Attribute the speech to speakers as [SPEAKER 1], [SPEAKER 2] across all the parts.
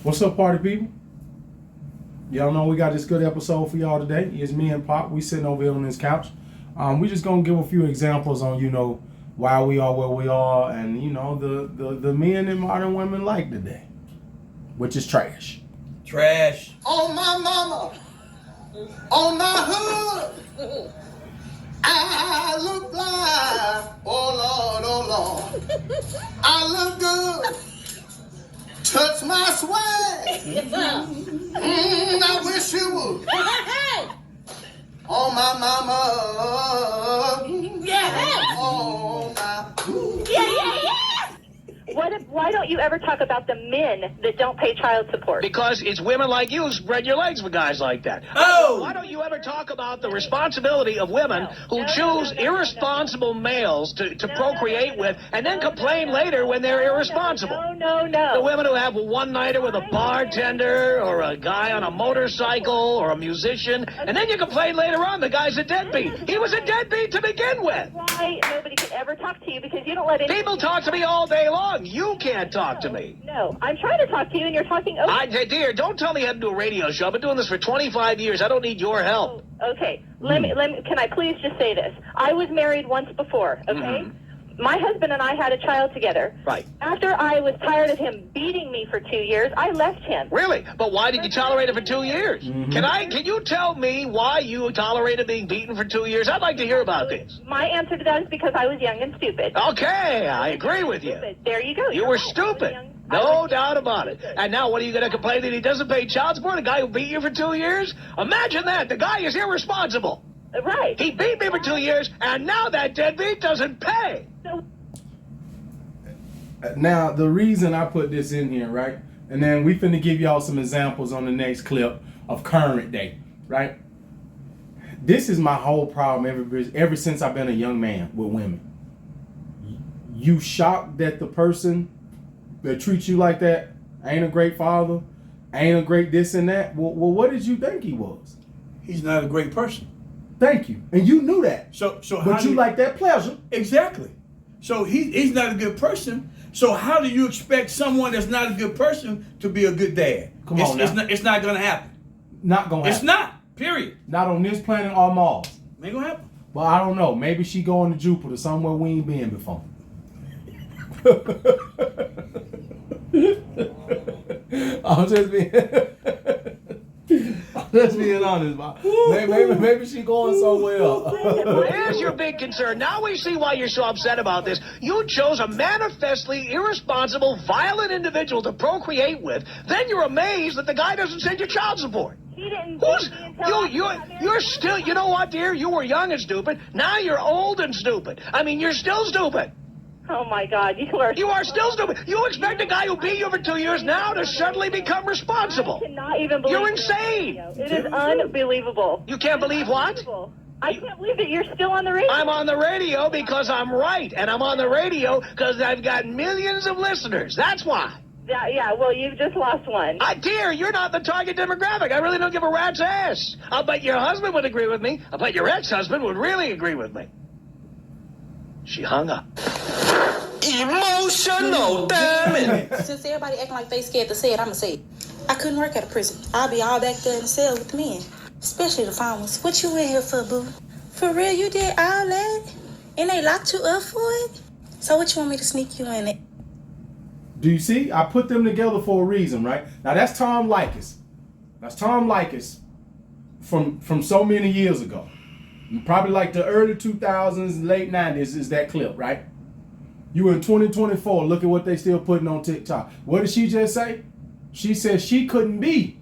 [SPEAKER 1] What's up, party people? Y'all know we got this good episode for y'all today. It's me and Pop. We sitting over here on this couch. We just gonna give a few examples on, why we are where we are, and the men and modern women like today, which is trash.
[SPEAKER 2] Trash.
[SPEAKER 3] On my mama, on my hood, I look blind. Oh Lord, I look good. Touch my swag. I wish you would. On my mama.
[SPEAKER 4] Yeah.
[SPEAKER 3] On my.
[SPEAKER 4] Yeah. Why don't you ever talk about the men that don't pay child support?
[SPEAKER 5] Because it's women like you who spread your legs for guys like that.
[SPEAKER 2] Oh!
[SPEAKER 5] Why don't you ever talk about the responsibility of women who choose irresponsible males to procreate with and then complain later when they're irresponsible?
[SPEAKER 4] No.
[SPEAKER 5] The women who have a one-nighter with a bartender or a guy on a motorcycle or a musician, and then you complain later on the guy's a deadbeat. He was a deadbeat to begin with.
[SPEAKER 4] Why nobody could ever talk to you because you don't let any...
[SPEAKER 5] People talk to me all day long. You can't talk to me.
[SPEAKER 4] No, I'm trying to talk to you and you're talking over.
[SPEAKER 5] Dear, don't tell me how to do a radio show. I've been doing this for 25 years. I don't need your help.
[SPEAKER 4] Okay, let me. Can I please just say this? I was married once before, okay?
[SPEAKER 5] Mm-hmm.
[SPEAKER 4] My husband and I had a child together.
[SPEAKER 5] Right.
[SPEAKER 4] After I was tired of him beating me for 2 years, I left him.
[SPEAKER 5] Really? But why did you tolerate it for 2 years?
[SPEAKER 1] Mm-hmm.
[SPEAKER 5] Can you tell me why you tolerated being beaten for 2 years? I'd like to hear about this.
[SPEAKER 4] My answer to that is because I was young and stupid.
[SPEAKER 5] Okay, I agree with you.
[SPEAKER 4] There you go.
[SPEAKER 5] You
[SPEAKER 4] You're
[SPEAKER 5] were
[SPEAKER 4] right.
[SPEAKER 5] stupid.
[SPEAKER 4] I
[SPEAKER 5] No
[SPEAKER 4] was
[SPEAKER 5] doubt about it. And now what are you going to complain that he doesn't pay child support? A guy who beat you for 2 years? Imagine that. The guy is irresponsible.
[SPEAKER 4] Right.
[SPEAKER 5] He beat me for 2 years, and now that deadbeat doesn't pay.
[SPEAKER 4] So,
[SPEAKER 1] Now, the reason I put this in here, right? And then we finna give y'all some examples on the next clip of current day, right? This is my whole problem ever since I've been a young man with women. You shocked that the person that treats you like that ain't a great father, ain't a great this and that. Well, what did you think he was?
[SPEAKER 2] He's not a great person.
[SPEAKER 1] Thank you. And you knew that.
[SPEAKER 2] So
[SPEAKER 1] But you like that pleasure.
[SPEAKER 2] Exactly. So he's not a good person. So how do you expect someone that's not a good person to be a good dad?
[SPEAKER 1] Come on now.
[SPEAKER 2] It's not gonna happen.
[SPEAKER 1] Not gonna happen.
[SPEAKER 2] It's not. Period.
[SPEAKER 1] Not on this planet or Mars.
[SPEAKER 2] Ain't gonna happen.
[SPEAKER 1] Well, I don't know. Maybe she going to Jupiter, somewhere we ain't been before. I'm just being honest. Maybe she going somewhere else.
[SPEAKER 5] There's your big concern. Now we see why you're so upset about this. You chose a manifestly irresponsible, violent individual to procreate with. Then you're amazed that the guy doesn't send you child support.
[SPEAKER 4] he didn't beat me until
[SPEAKER 5] You're still, you know what, dear? You were young and stupid. Now you're old and stupid. I mean, you're still stupid.
[SPEAKER 4] Oh, my God. You are
[SPEAKER 5] still stupid. You expect a guy who beat you for 2 years now to suddenly become responsible.
[SPEAKER 4] I cannot even believe
[SPEAKER 5] You're
[SPEAKER 4] this
[SPEAKER 5] insane.
[SPEAKER 4] radio. It is unbelievable.
[SPEAKER 5] You can't believe what?
[SPEAKER 4] I can't believe that you're still on the radio.
[SPEAKER 5] I'm on the radio because I'm right. And I'm on the radio because I've got millions of listeners. That's why.
[SPEAKER 4] Yeah, well, you've just lost one.
[SPEAKER 5] Dear, you're not the target demographic. I really don't give a rat's ass. I'll bet your husband would agree with me. I'll bet your ex-husband would really agree with me. She hung up.
[SPEAKER 3] Emotional damage.
[SPEAKER 6] Since everybody acting like they scared to say it, I'ma say it. I couldn't work at a prison. I'll be all back there in the cell with the men, especially the fine ones. What you in here for, boo? For real, you did all that? And they locked you up for it? So what you want me to sneak you in it?
[SPEAKER 1] Do you see? I put them together for a reason, right? Now that's Tom Likas. That's Tom Likas from so many years ago. Probably like the early 2000s, late 90s is that clip, right? You in 2024, look at what they still putting on TikTok. What did she just say? She said she couldn't be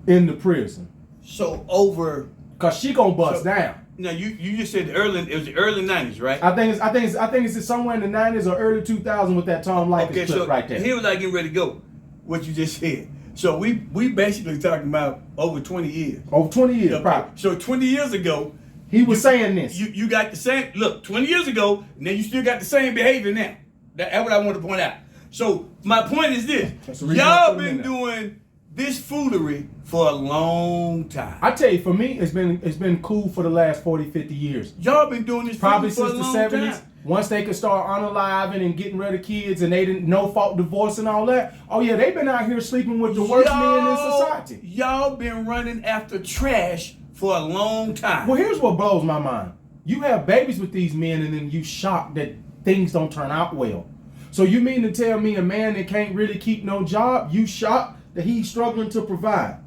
[SPEAKER 1] in the prison.
[SPEAKER 2] So over,
[SPEAKER 1] Cause she gonna bust down.
[SPEAKER 2] now you just said it was the early 90s, right?
[SPEAKER 1] I think it's somewhere in the 90s or early 2000s with that Tom Likas clip right there.
[SPEAKER 2] Here was I getting ready to go. What you just said. So we basically talking about over 20 years.
[SPEAKER 1] Over 20 years,
[SPEAKER 2] Okay.
[SPEAKER 1] probably.
[SPEAKER 2] So 20 years ago,
[SPEAKER 1] He was saying this.
[SPEAKER 2] you got the same look 20 years ago, and then you still got the same behavior now. That's what I want to point out. So my point is this:
[SPEAKER 1] That's the reason I
[SPEAKER 2] y'all
[SPEAKER 1] put him in
[SPEAKER 2] been
[SPEAKER 1] there.
[SPEAKER 2] doing this foolery for a long time.
[SPEAKER 1] I tell you, for me, it's been cool for the last 40, 50 years.
[SPEAKER 2] Y'all been doing this
[SPEAKER 1] Probably
[SPEAKER 2] foolery
[SPEAKER 1] since
[SPEAKER 2] for
[SPEAKER 1] the
[SPEAKER 2] a long
[SPEAKER 1] 70s.
[SPEAKER 2] time.
[SPEAKER 1] once they could start unaliving and getting rid of kids and they didn't no fault divorce and all that, oh yeah, they've been out here sleeping with the worst men in society.
[SPEAKER 2] Y'all been running after trash for a long time.
[SPEAKER 1] Well, here's what blows my mind. You have babies with these men and then you shocked that things don't turn out well. So you mean to tell me a man that can't really keep no job, you shocked that he's struggling to provide?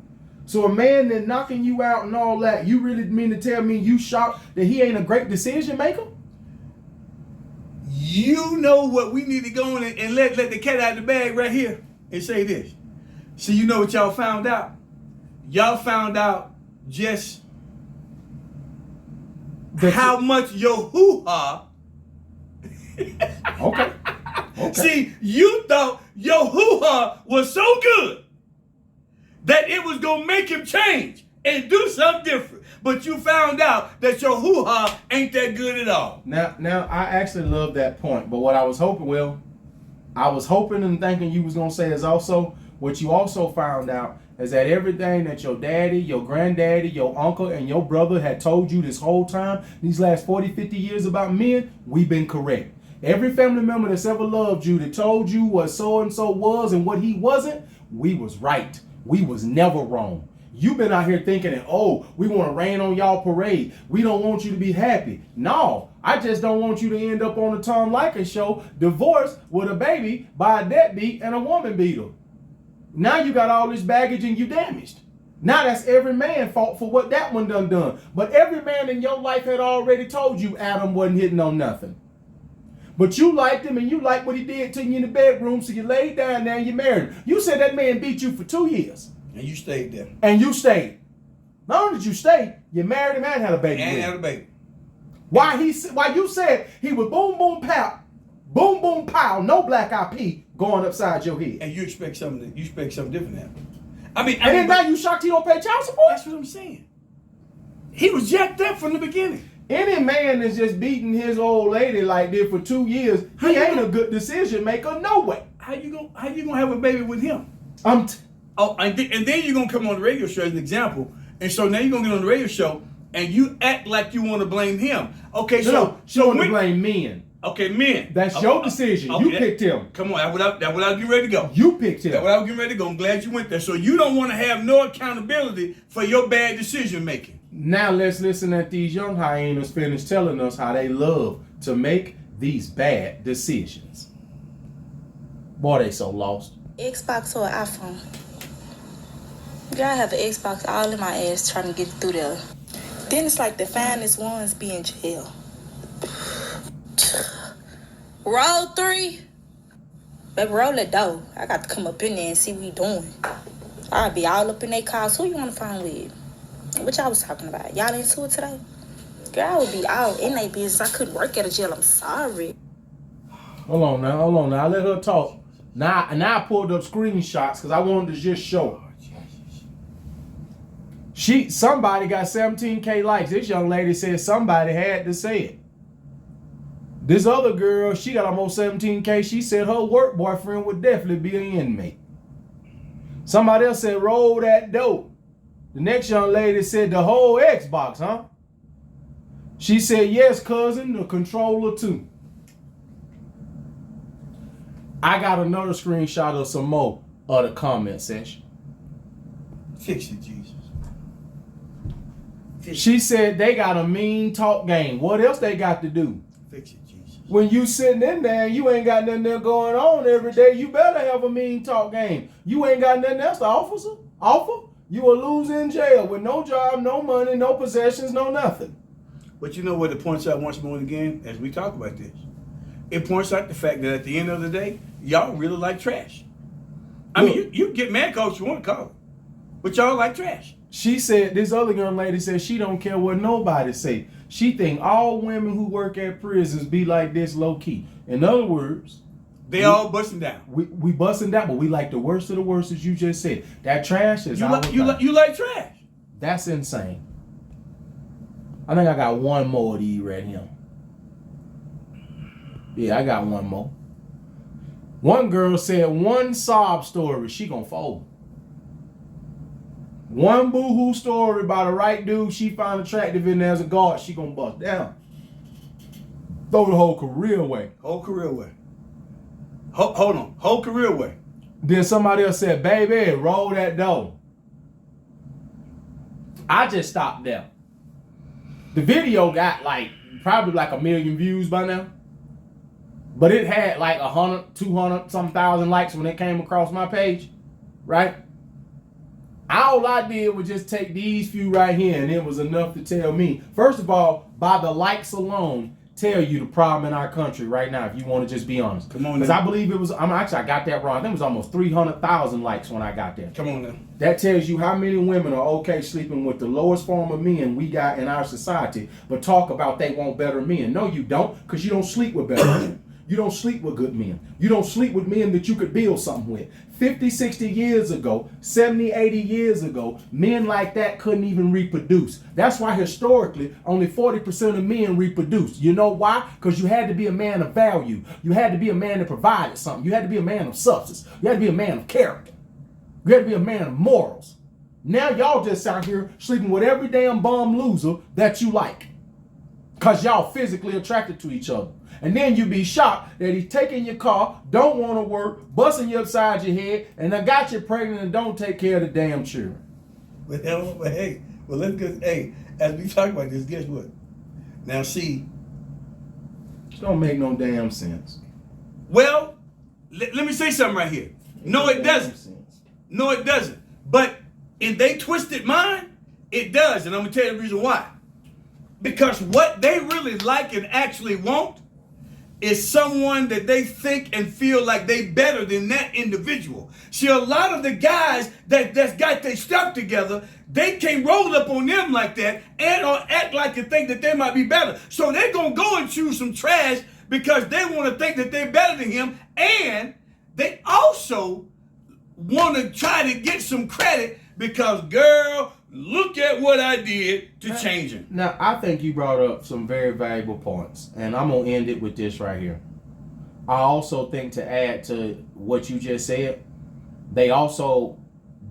[SPEAKER 1] So a man that knocking you out and all that, you really mean to tell me you shocked that he ain't a great decision maker?
[SPEAKER 2] You know what we need to go in and let the cat out of the bag right here and say this. See, you know what y'all found out? Y'all found out just how much your hoo-ha.
[SPEAKER 1] Okay.
[SPEAKER 2] See, you thought your hoo-ha was so good that it was going to make him change and do something different. But you found out that your hoo-ha ain't that good at all.
[SPEAKER 1] Now, I actually love that point. But what I was hoping, and thinking you was going to say is also, what you also found out is that everything that your daddy, your granddaddy, your uncle, and your brother had told you this whole time, these last 40, 50 years about men, we've been correct. Every family member that's ever loved you, that told you what so-and-so was and what he wasn't, we was right. We was never wrong. You've been out here thinking that, oh, we want to rain on y'all parade. We don't want you to be happy. No, I just don't want you to end up on the Tom Leykis show, divorced with a baby by a deadbeat and a woman beater. Now you got all this baggage and you damaged. Now that's every man's fault for what that one done. But every man in your life had already told you Adam wasn't hitting on nothing. But you liked him and you liked what he did to you in the bedroom, so you laid down there and you married him. You said that man beat you for 2 years.
[SPEAKER 2] And you stayed there.
[SPEAKER 1] And you stayed. Not only did you stay, you married him and had a baby.
[SPEAKER 2] And had a baby.
[SPEAKER 1] Why you said he was boom, boom, pow, boom, boom, pow, no black eyed pea going upside your head.
[SPEAKER 2] And you expect something different now.
[SPEAKER 1] And then now you shocked he don't pay child support?
[SPEAKER 2] That's what I'm saying. He was jacked up from the beginning.
[SPEAKER 1] Any man that's just beating his old lady like this for 2 years, he ain't a good decision maker, no way.
[SPEAKER 2] How you gonna have a baby with him?
[SPEAKER 1] And
[SPEAKER 2] then you're gonna come on the radio show as an example, and so now you're gonna get on the radio show and you act like you want to blame him. Okay,
[SPEAKER 1] so you want to blame men.
[SPEAKER 2] Okay, men.
[SPEAKER 1] That's your decision.
[SPEAKER 2] Okay,
[SPEAKER 1] you picked him.
[SPEAKER 2] Come on, that's what I was getting ready to go.
[SPEAKER 1] You picked him.
[SPEAKER 2] That's what I was getting ready to go. I'm glad you went there. So you don't want to have no accountability for your bad decision making.
[SPEAKER 1] Now let's listen at these young hyenas finish telling us how they love to make these bad decisions. Boy, they so lost.
[SPEAKER 6] Xbox or iPhone? Girl, I have an Xbox all in my ass trying to get through there. Then it's like the finest ones be in jail. Roll 3. Baby, roll that dough. I got to come up in there and see what we doing. I'll be all up in their cars. Who you on the phone with? What y'all was talking about? Y'all into it today? Girl, I would be out in their business. I couldn't work at a jail. I'm sorry.
[SPEAKER 1] Hold on now. Let her talk. Now I pulled up screenshots because I wanted to just show. Somebody got 17K likes. This young lady said somebody had to say it. This other girl, she got almost 17K. She said her work boyfriend would definitely be an inmate. Somebody else said roll that dope. The next young lady said the whole Xbox, huh? She said, yes, cousin, the controller too. I got another screenshot of some more of the comment section.
[SPEAKER 2] Fix it, Jesus.
[SPEAKER 1] She said they got a mean talk game. What else they got to do?
[SPEAKER 2] Fix it, Jesus.
[SPEAKER 1] When you sitting in there and you ain't got nothing there going on every day, you better have a mean talk game. You ain't got nothing else to offer? You will lose in jail with no job, no money, no possessions, no nothing.
[SPEAKER 2] But you know what it points out once more again as we talk about this? It points out the fact that at the end of the day, y'all really like trash. I mean, you get mad call what you want to call it, but y'all like trash.
[SPEAKER 1] She said, this other young lady said she don't care what nobody say. She think all women who work at prisons be like this low key. In other words,
[SPEAKER 2] they all busting down.
[SPEAKER 1] We busting down, but we like the worst of the worst, as you just said. That trash is
[SPEAKER 2] you like trash.
[SPEAKER 1] That's insane. I think I got one more of these right here. Yeah, I got one more. One girl said one sob story, she gonna fold. One boo-hoo story about the right dude she found attractive in there as a guard, she gonna bust down. Throw the whole career away.
[SPEAKER 2] Whole career away. Hold on. Whole career away.
[SPEAKER 1] Then somebody else said, baby, roll that dough. I just stopped there. The video got probably 1 million views by now. But it had 100, 200, some thousand likes when it came across my page. Right? All I did was just take these few right here, and it was enough to tell me. First of all, by the likes alone, tell you the problem in our country right now, if you want to just be honest.
[SPEAKER 2] Come on
[SPEAKER 1] Because
[SPEAKER 2] now.
[SPEAKER 1] I believe it was, I got that wrong. I think it was almost 300,000 likes when I got there.
[SPEAKER 2] Come on now.
[SPEAKER 1] That tells you how many women are okay sleeping with the lowest form of men we got in our society, but talk about they want better men. No, you don't, because you don't sleep with better men. You don't sleep with good men. You don't sleep with men that you could build something with. 50, 60 years ago, 70, 80 years ago, men like that couldn't even reproduce. That's why historically, only 40% of men reproduced. You know why? Because you had to be a man of value. You had to be a man that provided something. You had to be a man of substance. You had to be a man of character. You had to be a man of morals. Now y'all just out here sleeping with every damn bum loser that you like. Because y'all physically attracted to each other. And then you be shocked that he's taking your car, don't want to work, busting you upside your head, and I got you pregnant and don't take care of the damn children.
[SPEAKER 2] But hey, well, let's get, hey, as we talk about this, guess what? Now, see.
[SPEAKER 1] It don't make no damn sense.
[SPEAKER 2] Well, let me say something right here. No, it doesn't. No, it doesn't. But in they twisted mind, it does. And I'm going to tell you the reason why. Because what they really like and actually want is someone that they think and feel like they better than that individual. See, a lot of the guys that's got their stuff together, they can't roll up on them like that and or act like they think that they might be better. So they're going to go and choose some trash because they want to think that they're better than him, and they also want to try to get some credit because, girl, look at what I did to change him.
[SPEAKER 1] Now, I think you brought up some very valuable points, and I'm going to end it with this right here. I also think, to add to what you just said, they also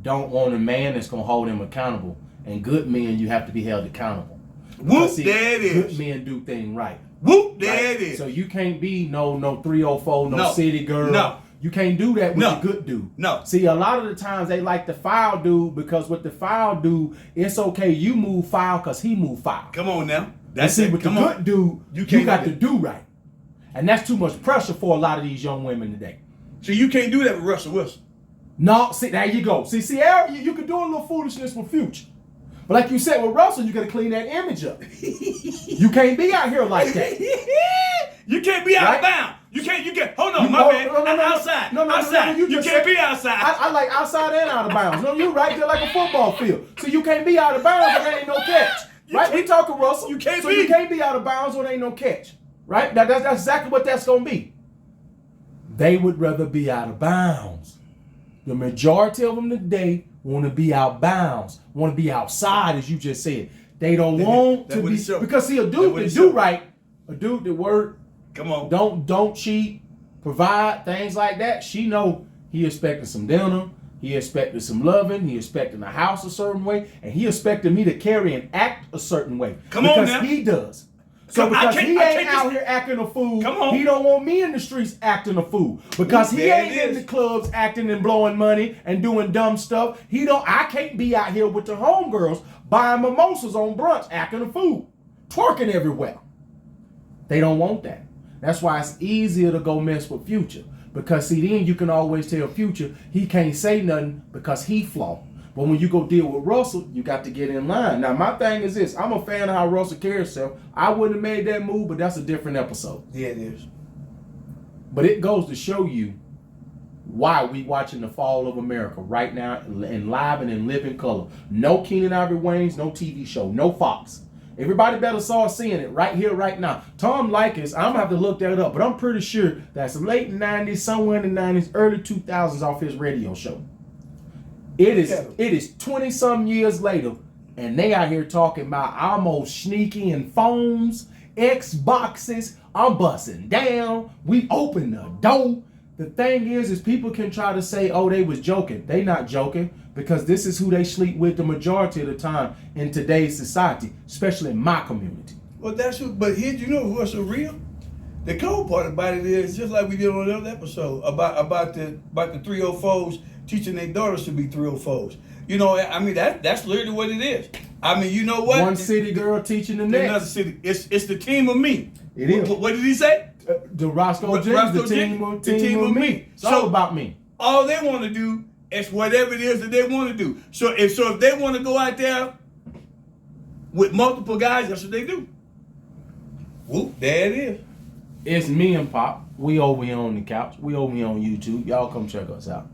[SPEAKER 1] don't want a man that's going to hold them accountable. And good men, you have to be held accountable.
[SPEAKER 2] Whoop,
[SPEAKER 1] See,
[SPEAKER 2] there it is.
[SPEAKER 1] Good men do things right.
[SPEAKER 2] Whoop, there
[SPEAKER 1] Right?
[SPEAKER 2] it is.
[SPEAKER 1] So you can't be no 304, no
[SPEAKER 2] No.
[SPEAKER 1] city girl.
[SPEAKER 2] No.
[SPEAKER 1] You can't do that with
[SPEAKER 2] No.
[SPEAKER 1] a good dude.
[SPEAKER 2] No.
[SPEAKER 1] See, a lot of the times they like the foul dude because with the foul dude, it's okay you move foul because he move foul.
[SPEAKER 2] Come on now.
[SPEAKER 1] And
[SPEAKER 2] That's
[SPEAKER 1] see,
[SPEAKER 2] it.
[SPEAKER 1] with the
[SPEAKER 2] Come on.
[SPEAKER 1] good dude,
[SPEAKER 2] You
[SPEAKER 1] you
[SPEAKER 2] can't
[SPEAKER 1] got
[SPEAKER 2] do
[SPEAKER 1] to
[SPEAKER 2] that.
[SPEAKER 1] do right. And that's too much pressure for a lot of these young women today.
[SPEAKER 2] So you can't do that with Russell Wilson.
[SPEAKER 1] No, see, there you go. See, Aaron, you can do a little foolishness with Future. But like you said with Russell, you got to clean that image up. You can't be out here like that.
[SPEAKER 2] You can't be out
[SPEAKER 1] Right?
[SPEAKER 2] of bounds. You can't, hold on,
[SPEAKER 1] You-
[SPEAKER 2] my
[SPEAKER 1] oh,
[SPEAKER 2] bad.
[SPEAKER 1] no,
[SPEAKER 2] Outside.
[SPEAKER 1] no,
[SPEAKER 2] outside.
[SPEAKER 1] you
[SPEAKER 2] You
[SPEAKER 1] just
[SPEAKER 2] can't
[SPEAKER 1] said-
[SPEAKER 2] be outside.
[SPEAKER 1] I like outside and out of bounds. No, you right there like a football field. So you can't be out of bounds when there ain't no catch.
[SPEAKER 2] You
[SPEAKER 1] Right? We
[SPEAKER 2] can't-
[SPEAKER 1] talking Russell.
[SPEAKER 2] you can't
[SPEAKER 1] so
[SPEAKER 2] be.
[SPEAKER 1] you can't be out of bounds when there ain't no catch. Right? That's exactly what that's going to be. They would rather be out of bounds. The majority of them today want to be out bounds, want to be outside, as you just said. They don't want
[SPEAKER 2] That's
[SPEAKER 1] to
[SPEAKER 2] what
[SPEAKER 1] be,
[SPEAKER 2] it show.
[SPEAKER 1] because see, a
[SPEAKER 2] That's
[SPEAKER 1] dude
[SPEAKER 2] what
[SPEAKER 1] that
[SPEAKER 2] it
[SPEAKER 1] do
[SPEAKER 2] show.
[SPEAKER 1] right, a dude that work,
[SPEAKER 2] Come on.
[SPEAKER 1] don't cheat, provide, things like that. She know he expecting some dinner, he expecting some loving, he expecting a house a certain way, and he expecting me to carry and act a certain way.
[SPEAKER 2] Come on
[SPEAKER 1] because
[SPEAKER 2] now.
[SPEAKER 1] he does. So
[SPEAKER 2] Come- I
[SPEAKER 1] because
[SPEAKER 2] can't-
[SPEAKER 1] he
[SPEAKER 2] I
[SPEAKER 1] ain't
[SPEAKER 2] can't
[SPEAKER 1] out
[SPEAKER 2] just-
[SPEAKER 1] here acting a fool,
[SPEAKER 2] Come on.
[SPEAKER 1] he don't want me in the streets acting a fool. Because he
[SPEAKER 2] There
[SPEAKER 1] ain't
[SPEAKER 2] it
[SPEAKER 1] in
[SPEAKER 2] is.
[SPEAKER 1] the clubs acting and blowing money and doing dumb stuff. I can't be out here with the homegirls buying mimosas on brunch acting a fool, twerking everywhere. They don't want that. That's why it's easier to go mess with Future. Because see, then you can always tell Future he can't say nothing because he flawed. But when you go deal with Russell, you got to get in line. Now, my thing is this. I'm a fan of how Russell carries himself. I wouldn't have made that move, but that's a different episode.
[SPEAKER 2] Yeah, it is.
[SPEAKER 1] But it goes to show you why we watching the fall of America right now in live and in living color. No Keenan Ivory Wayans, no TV show, no Fox. Everybody better start seeing it right here, right now. Tom Likas, I'm going to have to look that up, but I'm pretty sure that's late 90s, somewhere in the 90s, early 2000s off his radio show. It is 20-some years later, and they out here talking about almost sneaking phones, Xboxes. I'm busting down. We open the door. The thing is people can try to say, oh, they was joking. They not joking because this is who they sleep with the majority of the time in today's society, especially in my community.
[SPEAKER 2] Well, that's what, but here, you know what's so real? The cold part about it is just like we did on the other episode about the 304s teaching their daughters to be 304s. You know, I mean that's literally what it is. I mean, you know what?
[SPEAKER 1] One city girl teaching the next.
[SPEAKER 2] Another city. It's the team of me.
[SPEAKER 1] It is.
[SPEAKER 2] What did he say?
[SPEAKER 1] The Roscoe James,
[SPEAKER 2] Roscoe
[SPEAKER 1] the
[SPEAKER 2] James,
[SPEAKER 1] team of me. It's all about me.
[SPEAKER 2] All they want to do is whatever it is that they want to do. So if they want to go out there with multiple guys, that's what they do. Whoop, there it is.
[SPEAKER 1] It's me and Pop. We over here on the couch. We over here on YouTube. Y'all come check us out.